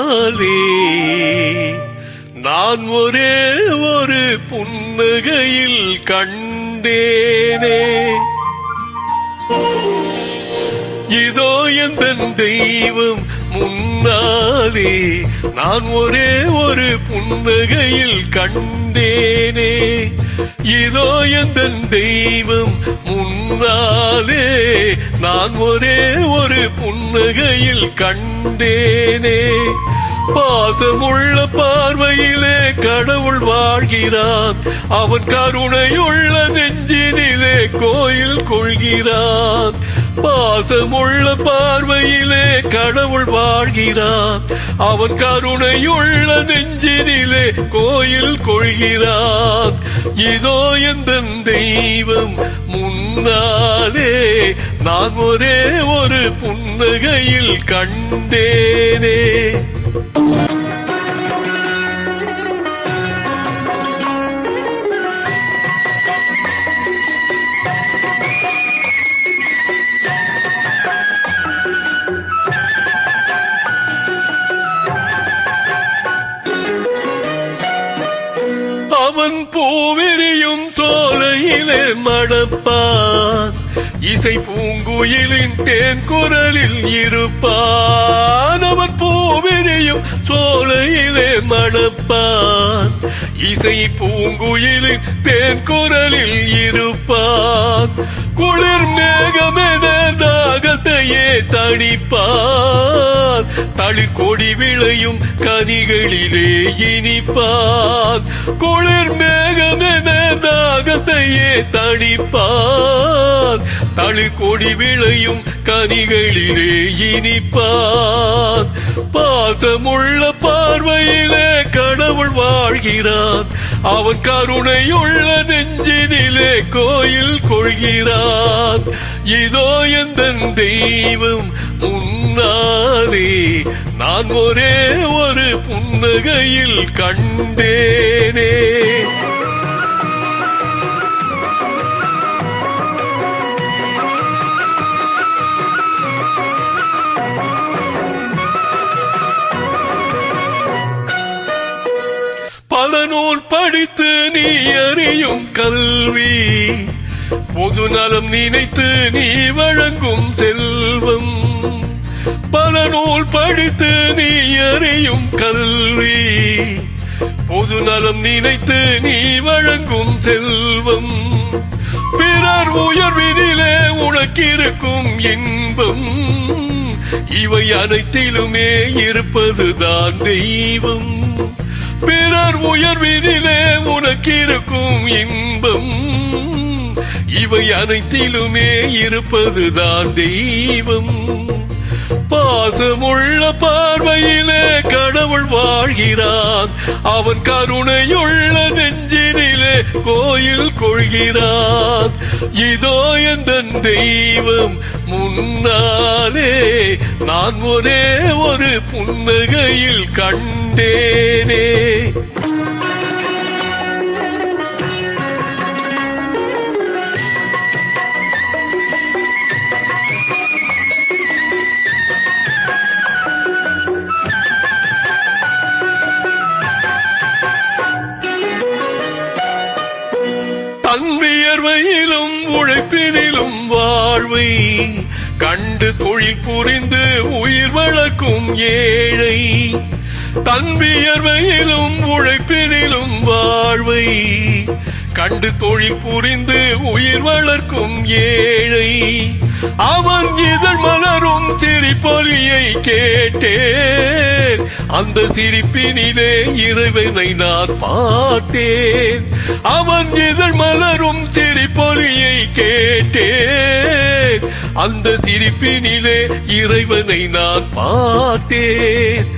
முன்னாலே நான் ஒரே ஒரு புன்னகையில் கண்டேனே. இதோ எந்தன் தெய்வம் முன்னாலே நான் ஒரே ஒரு புன்னகையில் கண்டேனே. இதோ எந்தன் தெய்வம் முன்னாலே நான் ஒரே ஒரு புன்னகையில் கண்டேனே. பாசமுள்ள பார்வையிலே கடவுள் வாழ்கிறான், அவன் கருணையுள்ள நெஞ்சினிலே கோயில் கொள்கிறான். பாசமுள்ள பார்வையிலே கடவுள் வாழ்கிறான், அவன் கருணையுள்ள நெஞ்சினிலே கோயில் கொள்கிறான். இதோ எந்தன் தெய்வம் முன்னாலே நான் ஒரே ஒரு புன்னகையில் கண்டேனே. அவன் பூவிரியும் சோலையிலே மணப்பான், இசை பூங்குயிலின் தேன் குரலில் இருப்பான். அவன் பூவிரியும் சோலையிலே மணப்பான், இசை பூங்குயிலின் தேன் குரலில் இருப்பான். குளிர் மேகமென தாகத்தையே தணிப்பான், தளிர் கொடி விளையும் கனிகளிலே இனிப்பான். குளிர் மேகமென தாகத்தையே தணிப்பான், தளிர் கொடி விளையும் கனிகளிலே இனிப்பான். பாசமுள்ள பார்வையிலே கடவுள் வாழ்கிறான், அவன் கருணையுள்ள நெஞ்சினிலே கோயில் கொள்கிறான். இதோ எந்தன் தெய்வம் முன்னாலே நான் ஒரே ஒரு புன்னகையில் கண்டேனே. பல நூல் படித்து நீ அறியும் கல்வி, பொது நலம் நினைத்து நீ வழங்கும் செல்வம். பல நூல் படித்து நீ அறியும் கல்வி, பொது நலம் நினைத்து நீ வழங்கும் செல்வம். பிறர் உயர்வினிலே உனக்கிருக்கும் இன்பம், இவை அனைத்திலுமே இருப்பதுதான் தெய்வம். பிறர் உயர்வினிலே உனக்கிருக்கும் இன்பம், இவை அனைத்திலுமே இருப்பதுதான் தெய்வம். பாசமுள்ள பார்வையிலே கடவுள் வாழ்கிறான், அவன் கருணையுள்ள நெஞ்சினிலே கோயில் கொள்கிறான். இதோ எந்தன் தெய்வம் முன்னாலே நான் ஒரே ஒரு புன்னகையில் கண்டேனே. தன் வியர்வையிலும் உழைப்பினிலும் வாழ்வை கண்டு தொழில் புரிந்து உயிர் வளர்க்கும் ஏழை. தன் வியர்வையிலும் உழைப்பினிலும் வாழ்வை கண்டு தொழில் புரிந்து உயிர் வளர்க்கும் ஏழை. அவன் இதழ் மலரும் சிரிப்பொலியை கேட்டேன், அந்த சிரிப்பினிலே இறைவனை நான் பார்த்தேன். அவன் இதழ் மலரும் சிரிப்பொலியை கேட்டேன், அந்த சிரிப்பினிலே இறைவனை நான் பார்த்தேன்.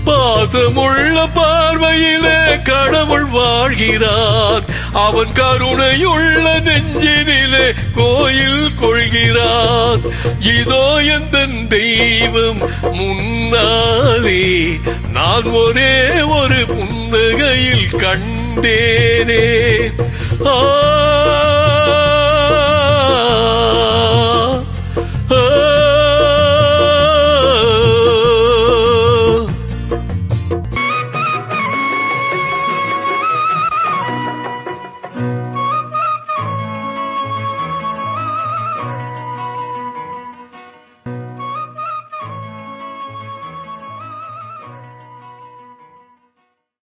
பாசமுள்ள பார்வையிலே கடவுள் வாழ்கிறான், அவன் கருணையுள்ள நெஞ்சினிலே கோயில் கொள்கிறான். இதோ எந்தன் தெய்வம் முன்னாலே நான் ஒரே ஒரு புன்னகையில் கண்டேனே.